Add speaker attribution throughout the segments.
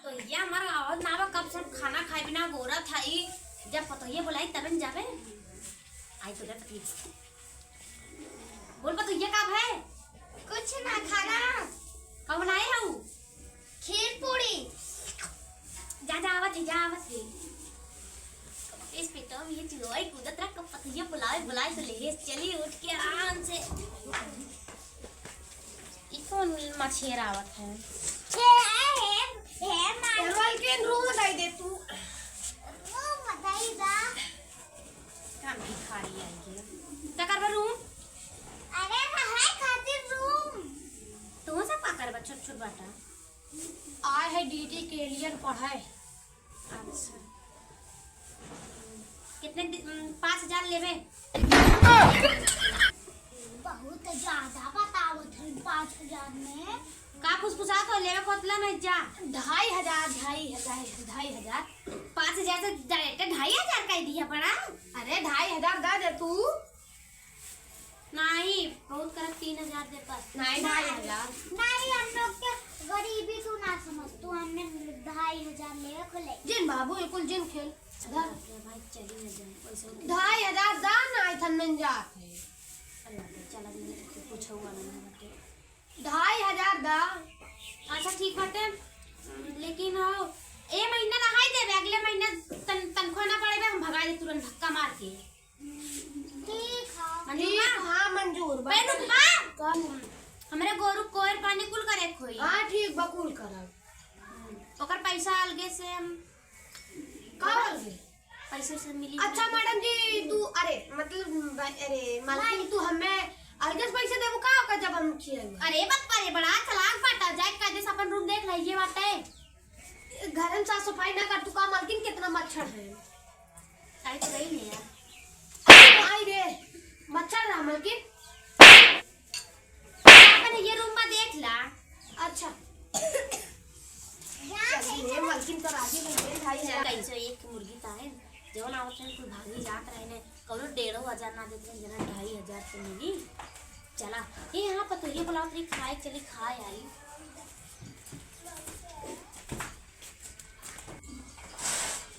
Speaker 1: पतोहिया हमारा आवाज ना आवा कब सब खाना खाए बिना गोरा था ई जब पतोहिया बुलाई तब न जावे आई तो पति बोल पतोहिया कब है
Speaker 2: कुछ ना खाना
Speaker 1: कब बनाए हूँ
Speaker 2: खीर पूरी
Speaker 1: जा आवत है इस पे तो ये चिड़ोई कूदत रहा कब पतोहिया बुलाए तो ले चली उठ के आराम से कौन मछेर आवत है
Speaker 2: मारवल के रूम बताई दे तू रूम बताई दा
Speaker 1: काम भिखारी आई के तकर रूम
Speaker 2: अरे है खातिर रूम
Speaker 1: तो सब का कर छोट बाटा
Speaker 2: आए है डीटी के लिए पढ़ाए।
Speaker 1: अच्छा कितने 5,000 लेवे
Speaker 2: बहुत ज्यादा बतावत है 5,000 में
Speaker 1: का फुसफुसा तो लेवे खोतला में जा
Speaker 2: 2,500
Speaker 1: 5,000 से डायरेक्ट 2,500 का दिया पड़ा
Speaker 2: अरे 2,500 दा दे तू
Speaker 1: नहीं बहुत कर 3,000 दे पास
Speaker 2: नहीं 2,500 नहीं हम लोग के गरीबी तू ना समझ तू हमने 2,500 ले खोले
Speaker 1: जिन बाबू बिल्कुल जिन खेल भाई चली न जाए पैसे
Speaker 2: 2,500 दा ना इथन में जाते
Speaker 1: अल्लाह चला कुछ हुआ नहीं बटे
Speaker 2: 2,500 दा
Speaker 1: अच्छा ठीक बाटे लेकिन हो ए महीना रहाई देवे अगले महीना तनख्वाह ना पड़ेबे हम भगा दे तुरंत धक्का मार के
Speaker 2: ठीक है
Speaker 1: मंजूर
Speaker 2: हां मंजूर
Speaker 1: बेनु बा हमरे गोरु कोयर पानी कुल करे खोई
Speaker 2: हां ठीक बकुल करब
Speaker 1: ओकर पैसा अलगे से हम
Speaker 2: का अलगे
Speaker 1: पैसे से मिली
Speaker 2: अच्छा मैडम जी तू अरे मतलब अरे मालकिन तू हमें अलगे से पैसे देबो का जब हम खिएबे
Speaker 1: अरे बक पारे बड़ा चलाक बाटा जाए का जैसे अपन रूम देख लइए बाटे
Speaker 2: घर में साफ सफाई ना कर तू का मालकिन कितना मच्छर है
Speaker 1: आई तो गई नहीं यार
Speaker 2: आई रे मच्छर रहा मालकिन
Speaker 1: अपन ये रूम में देख ला
Speaker 2: अच्छा ये मालकिन तो राजी नहीं है भाई
Speaker 1: कैसे एक मुर्गी ताए जवन आवत है कोई भागी जात रहे ने कौनो 1,500 ना देते जना 2,500 से मिली चला ये यहाँ पर तो ये बुलाओ तेरी खाए चली खाए आई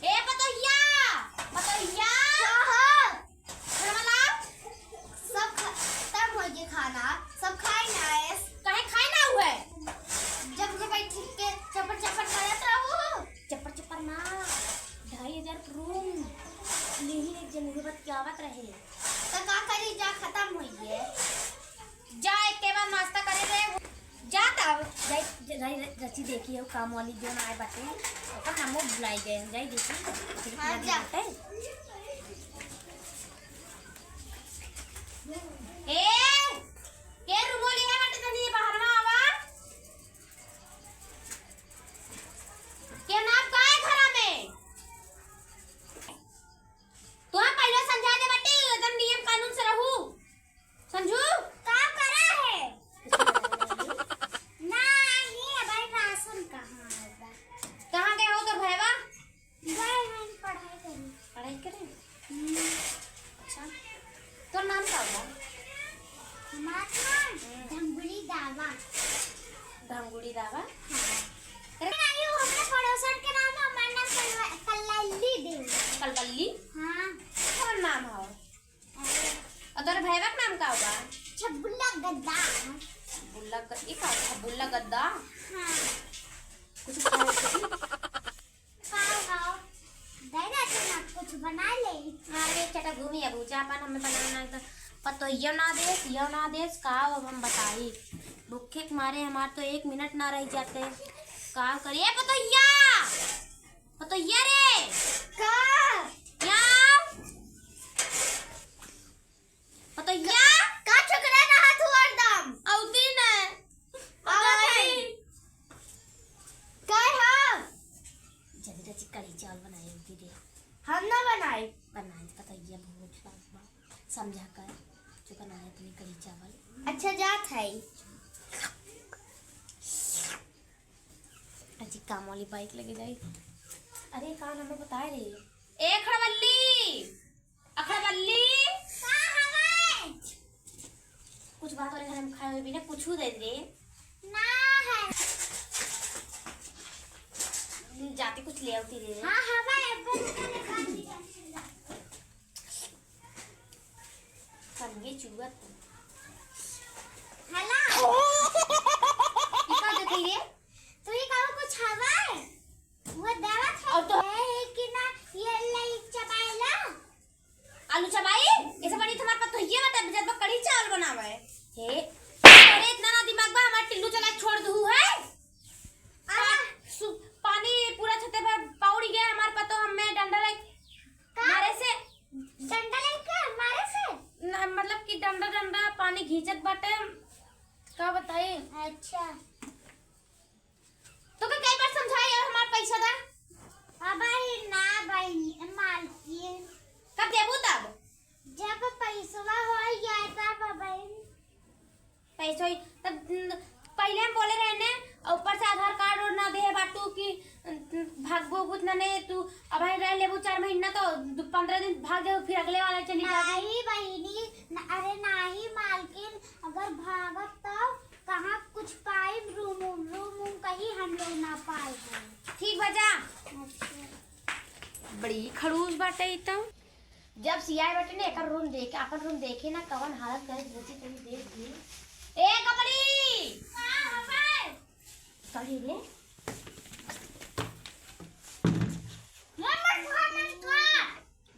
Speaker 1: ए पतोहिया
Speaker 2: सब तब हो गया खाना सब खाए ना है
Speaker 1: काहे खाए ना हुए
Speaker 2: जब से बैठ के चपर करत रहू
Speaker 1: चप्पर ना 2,500 रूम नहीं एक जन बात क्या बात रहे
Speaker 2: तो का करी जा खत्म होई है
Speaker 1: जा एक के बाद नाश्ता करे रे जा तब जाई रची देखी है काम वाली जो आए बाटे ओकर हमो बुलाई गए जाई देखी
Speaker 2: हां जा
Speaker 1: ए के रुमोली है बाटे तनी बाहर में आवा के नाम का है घर में तो हम पहले समझा दे बाटे एकदम नियम कानून से रहू समझू
Speaker 2: का करा है नहीं भाई राशन कहां है
Speaker 1: कहां गए हो तो भैया
Speaker 2: गए हैं पढ़ाई
Speaker 1: करे अच्छा तो नाम क्या हुआ
Speaker 2: हमारा ढंगुली दावा
Speaker 1: ढंगुड़ी दावा
Speaker 2: नहीं वो अपने पड़ोसन के नाम है हमारा नाम कल्लली देव
Speaker 1: कलकल्ली
Speaker 2: हां
Speaker 1: कौन नाम है और तेरे भैया का नाम क्या हुआ
Speaker 2: छबुल्ला गद्दा
Speaker 1: बुल्ला गद्दा
Speaker 2: हां
Speaker 1: कुछ खाओ
Speaker 2: खाओ दादा ना कुछ बना ले
Speaker 1: अरे चटा घूमी अब चापन हमें बनाना एकदम पतो ये ना देश का अब हम बताई भूखे के मारे हमार तो 1 मिनट ना रह जाते का करिए पतो ये रे
Speaker 2: का
Speaker 1: पतो या
Speaker 2: का चुकरा ना हाथ हरदम
Speaker 1: औती न
Speaker 2: आई काय हां
Speaker 1: जल्दी जल्दी कढ़ी चावल बनाए दीदी
Speaker 2: हम ना बनाए
Speaker 1: पता ये बहुत समझा कर जो बनाया तुमने कढ़ी चावल
Speaker 2: अच्छा जात है
Speaker 1: अजी काम वाली बाइक लगे जाए अरे कहाँ हमें बताए रे ए खड़वल्ली कुछ बात और घर में खाए हुए बिना कुछ दे दे
Speaker 2: ना है
Speaker 1: कुछ ले आती रे।
Speaker 3: हाँ हवा एप्पल का निकाल दिया
Speaker 1: संगे चुगत
Speaker 3: हला
Speaker 1: इका देती रे।
Speaker 3: तो ये काऊ कुछ हवा है वो दवा
Speaker 1: और तो
Speaker 3: है कि ना ये ले चबाइला
Speaker 1: आलू चबाई ऐसे बनी तुम्हारे पास तो ये बता जब कड़ी चावल बनावे हे अरे इतना ना दिमाग बा हमार टिल्लू चला छोड़ दू है पानी पूरा छते पर पौड़ी गया हमारे पास तो हमें डंडा मारे से
Speaker 3: डंडा लेके मारे से
Speaker 1: मतलब कि डंडा डंडा पानी घींचत बाटे का बताई।
Speaker 3: अच्छा
Speaker 1: तो के कई बार समझाई और हमार पैसा दा
Speaker 3: भाई ना भाई मालकिन
Speaker 1: कब देबू तब
Speaker 3: जब पैसा हो जाए तब भाई
Speaker 1: पैसा ही तब पहले हम बोले रहे ने ऊपर से आधार कार्ड और ना दे बाटू की भागबो बुत ना ने तू अब रह लेबू 4 महीना तो 15 दिन भाग जाओ फिर अगले वाला चली जाए।
Speaker 3: नहीं बहनी अरे नहीं मालकिन अगर भागत तो कहाँ कुछ पाए रूम कहीं हम लोग ना पाए
Speaker 1: ठीक बजा बड़ी खड़ूस बाटे ई तो जब सियाए बाटे ने एकर रूम देखे अपन रूम देखे ना कवन हालत करे जैसे तेरी देख ली ए कबड़ी
Speaker 3: हां भाई
Speaker 1: चली रे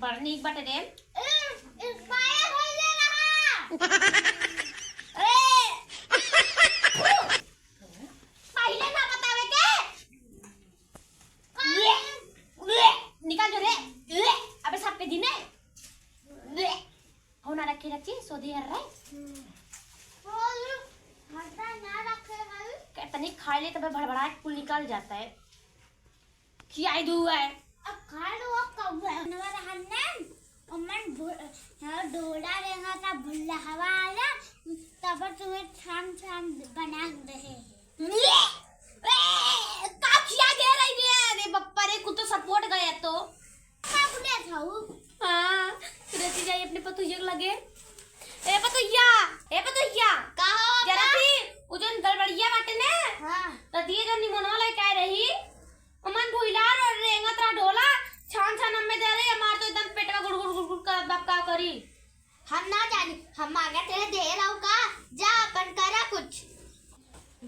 Speaker 1: बड़ नीक बाटे रे
Speaker 3: पाए हो ले रहा
Speaker 1: अरे पहले ना बतावे के निकाल जो रे अबे सबके दिने होना रखे रखी सोधी हर रहे
Speaker 3: हटा ना रखे भाई
Speaker 1: कितनी खा ले तब भड़बड़ाहट कुल निकल जाता है खियाई दू है
Speaker 3: अब खा लो कौवा नवर हन्नन अमन डोड़ा रहेगा ना भुल्ला हवा आया तब तुम्हें छान छान बना रहे
Speaker 1: का खिया दे रही है अरे बप्पा रे कुछ तो सपोर्ट गया तो
Speaker 3: का बुले खाऊ
Speaker 1: हां तुरंत जाई अपने पतुइया लगे ए पतुइया
Speaker 3: का हो
Speaker 1: जरा थी उजन गड़बड़िया बाटे ने
Speaker 3: हां
Speaker 1: त दिए जो निमनवा ले काय रही अमन भुइलार और रेंगा तरा ढोला छान छान हमें दे रही हमार तो एकदम पेट में गुड़ गुड़ गुड़ गुड़ कर बाप का करी
Speaker 3: हम ना जानी हम आगे तेरे दे रहा का जा अपन करा कुछ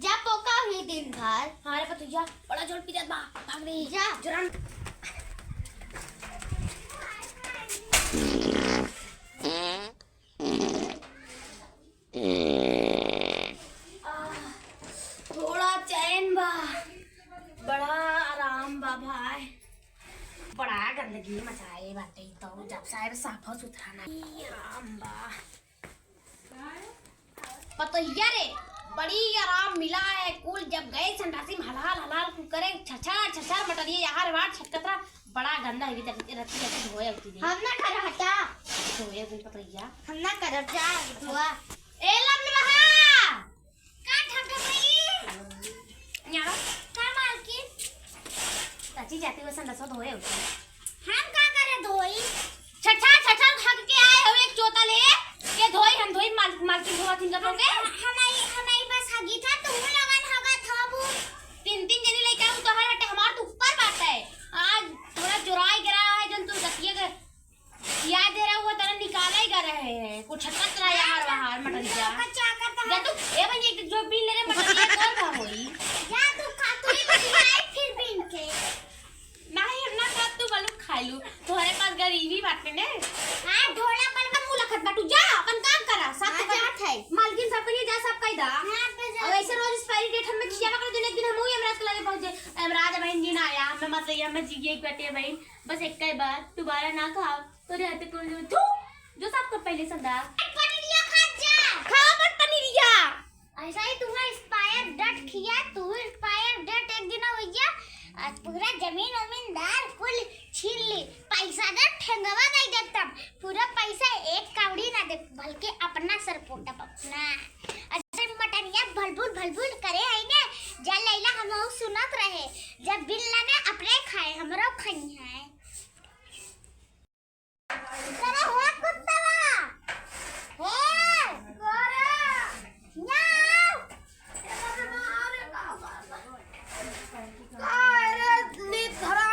Speaker 3: जा पोका हुई दिन भर
Speaker 1: हां रे पतुइया बड़ा जोर पी बा भाग रही
Speaker 3: जा
Speaker 1: जरा थोड़ा चैन बा बड़ा आराम बा भाई बड़ा गंदगी मचाए बाटे तो जब साहब साफा सुथरा नहीं आराम बा पतोहिया रे बड़ी आराम मिला है कुल जब गए संडासी में हलाल हलाल कुल करे छछार मटरिए यार वार छटकतरा बड़ा गंदा है रत्ती रत्ती धोए उठी दे
Speaker 3: हम ना कर हटा
Speaker 1: धोए कोई पतोहिया
Speaker 3: हम ना कर जा धुआ
Speaker 1: ए लब नहा
Speaker 3: का ठग गई
Speaker 1: यार
Speaker 3: का मालकिन
Speaker 1: चाची जाती हुए संडासा धोए उठी
Speaker 3: हम का करे धोई
Speaker 1: छछा हक के आए हो एक चोता ले के धोई हम धोई मालकिन धोआ थिन लोग के
Speaker 3: हमारी बस हगी था तुम लगन हगा था बू
Speaker 1: 3 जनी लेके आऊ तो हटे हमार तो ऊपर बात है आज थोड़ा चुराई गिरा है जन तू गतिया के याद दे रहा हुआ तरह निकाला ही कर रहे हैं कुछ छटकत रहा यार बाहर मटरिया
Speaker 3: क्या करता
Speaker 1: जा तू ए बन एक जो बिल ले रे मटरिया कर बा होई
Speaker 3: जा तू खा तू ही बनाए फिर बिन के
Speaker 1: नहीं ना का तू बलू खाइलू तोहरे पास गरीबी बाटे ने
Speaker 3: हां ढोला पर
Speaker 1: अपन मुंह लखत बाटू जा अपन काम करा साथ
Speaker 3: हाँ, जात है।
Speaker 1: मालकिन सब के जा सब कह दा
Speaker 3: हां पे जा
Speaker 1: और ऐसे रोज एक्सपायरी डेट हमें खिया पकड़ दिन एक दिन हम ही अमराज के लगे पहुंचे अमराज बहन जी ना आया हमें मत रही हमें जी एक बेटे बहन बस एक कई बार दोबारा ना खाओ तो रहते को जो सब कर पहले संदा
Speaker 3: पनीरिया खा जा
Speaker 1: खाओ मत पनीरिया
Speaker 3: ऐसा ही तुम्हारा एक्सपायर डेट खिया तू एक्सपायर डेट एक दिन हो गया आज पूरा जमीन कुल छीन ली पैसा दे ठेंगवा नहीं देता पूरा पैसा एक कावड़ी ना दे बल्कि अपना सर पोटा अपना अच्छा मटनिया भलभुल करे है ने जल लैला हम सुनत रहे जब बिल लाने अपने खाए हमरो खई है तेरा हुआ कुत्ता हे गोरा याओ
Speaker 1: अरे नी धरा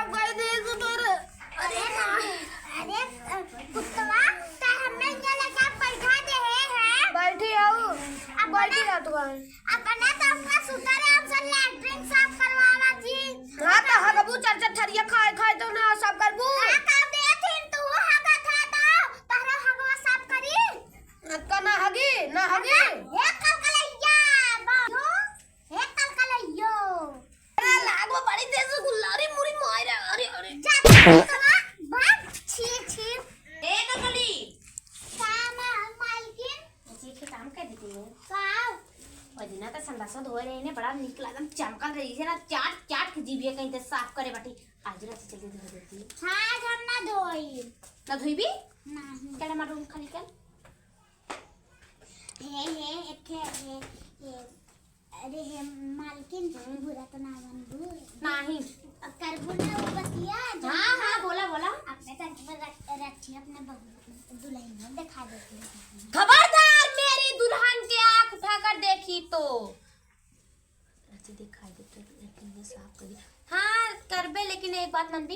Speaker 2: जैसे गुल्लारी मुरी मारे अरे अरे
Speaker 3: बात छी छी
Speaker 1: ए ककड़ी
Speaker 3: काम मालकिन
Speaker 1: जी के काम कर देती है
Speaker 3: काव
Speaker 1: वजना तो संडासा धोए रहे ने बड़ा निकला एकदम चमकल रही है ना चाट चाट के जीभिए कहीं तो साफ करे बाटी आज रात जल्दी धो देती
Speaker 3: हां हम ना धोई
Speaker 1: ना धोईबी
Speaker 3: नहीं
Speaker 1: चल हमारे रूम खाली कर
Speaker 3: हे एथे हे अरे हे मालकिन बुरा तो ना बनबू
Speaker 1: नहीं
Speaker 3: करबू ना बतिया
Speaker 1: हाँ हाँ बोला बोला
Speaker 3: अपने तंत्र पर रखी अपने बहू दुल्हन में दिखा देती
Speaker 1: खबरदार मेरी दुल्हन के आंख उठाकर देखी तो रची दिखाई देते लेकिन ये साफ कर दी हाँ करबे लेकिन एक बात मन भी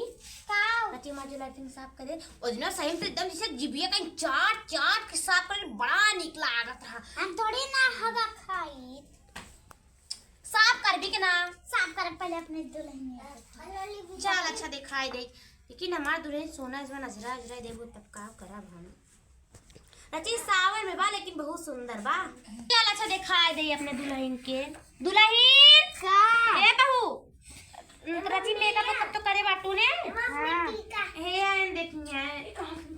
Speaker 3: काव
Speaker 1: रची माजू लाइटिंग साफ कर दे और ना सही में एकदम जैसे जीभिया कहीं चाट चाट के साफ कर बड़ा निकला आगत रहा
Speaker 3: हम थोड़ी ना हवा खाई
Speaker 1: साफ कर भी के ना
Speaker 3: साफ कर पहले अपने दुल्हन में
Speaker 1: चल अच्छा दिखाई दे लेकिन हमार दुल्हन सोना इसमें नजरा नजरा देबो तब का करब हम रची सावर में बा लेकिन बहुत सुंदर बा चल अच्छा दिखाई दे अपने दुल्हन के दुल्हन
Speaker 3: का
Speaker 1: ए बहू रची मेकअप कब तो करे बाटू ने
Speaker 3: हां
Speaker 1: हे आन देखनी है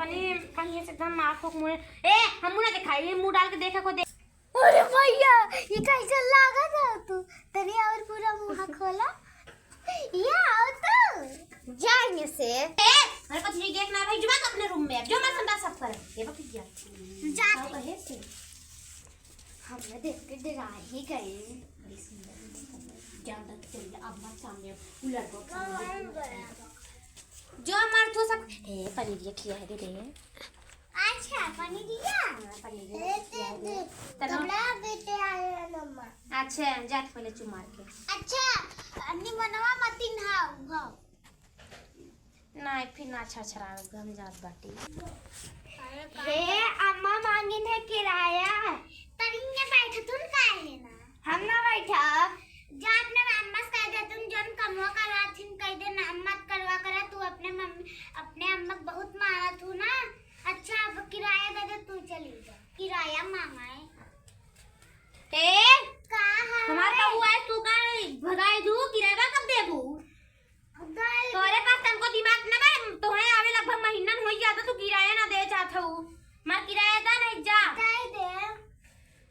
Speaker 1: पनी पनी से एकदम आंखों मुंह ए हम मुंह ना दिखाई मुंह डाल के देखा को दे
Speaker 3: अरे भैया ये कैसा लगा था तू तेरी और पूरा मुंह खोला ये आओ तो
Speaker 1: जाएंगे से ए मेरे को तुझे देखना है भाई जुमा अपने रूम में जो मैं संदा सब कर ये बक जा
Speaker 3: जा
Speaker 1: कहे से
Speaker 3: हमने देख के डरा ही गए
Speaker 1: बड़ी सुंदर ज्यादा चल अब मत सामने उलट को जो हमार तो सब ए पनीर खिया है दे रहे हैं
Speaker 3: अच्छा पानी दिया तबला बेटे आया मम्मा
Speaker 1: अच्छा जात पहले चुमार के
Speaker 3: अच्छा अन्नी मनवा मतिन हाउ हाउ
Speaker 1: नहीं फिर ना छछरा गम जात बाटी
Speaker 3: रे अम्मा मांगिन है किराया तरिंगे बैठे तुम काहे ना हम ना बैठा जा अपने अम्मा से कह दे तुम जन कमवा कराथिन कह दे ना अम्मा करवा करा तू अपने मम्मी अपने अम्मा बहुत मारा तू ना अच्छा अब किराया दे दे तू चली जा किराया मांगा है
Speaker 1: ए
Speaker 3: कहा
Speaker 1: हमारा हुआ है तू का भगाई दू किराया कब देबू तोरे पास तनको दिमाग ना बा तोहे आवे लगभग महीना हो जाता तू किराया ना दे चाहत हो मार किराया दा नहीं जा
Speaker 3: दे दे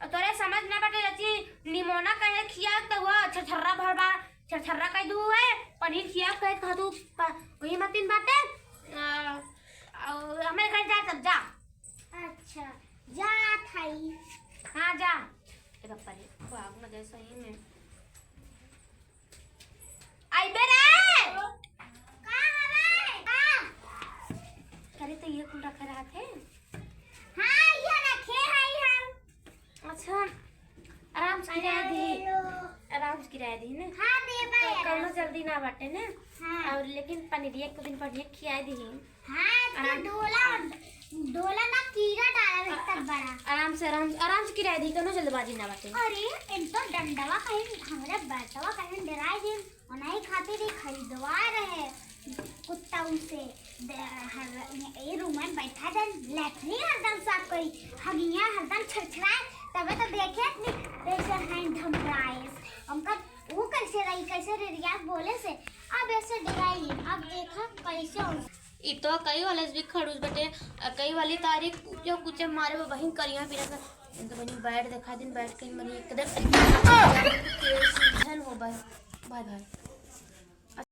Speaker 1: और तोरे समझ ना बाटे रची निमोना कहे खिया तो हुआ छछर्रा भरबा छछर्रा कह दू है पनीर खिया कहे कह दू वही मतिन बाटे हमें घर जा तब जा
Speaker 3: अच्छा जा थाई
Speaker 1: हाँ जा ए बाप रे बाग में जैसा ही में आई बेरे
Speaker 3: कहां है का
Speaker 1: करे तो ये कुल रख रहा थे
Speaker 3: हां ये रखे हैं हम
Speaker 1: अच्छा आराम से किराया दी आराम से किराया दी ना
Speaker 3: हां दे बा
Speaker 1: कौनो जल्दी ना बाटे ना
Speaker 3: हां
Speaker 1: और लेकिन पनीर एक दिन पर खिया दी
Speaker 3: हां तो डोला ना कीड़ा डाला तब बड़ा
Speaker 1: आराम से किराया दी कौनो जल्दबाजी ना बाटे
Speaker 3: अरे इन तो डंडवा कहीं हमरा बैठवा कहीं डराई दे नहीं खाते रे खरीदवा रहे कुत्ता उनसे ये रूम में बैठा दे लेटरी हरदम साफ करी हगिया हरदम छरछराए तबे तो देखे प्रेशर हैंड धमराए हमका वो कैसे रही कैसे रे रिया बोले से अब ऐसे डराई अब देखा कैसे
Speaker 1: ई तो कई वाले भी खड़ूस बटे कई वाली तारीख जो कुछ मारे वो वहीं करिया फिर तो बनी बैठ दिखा दिन बैठ के मनी एकदम हो बाय बाय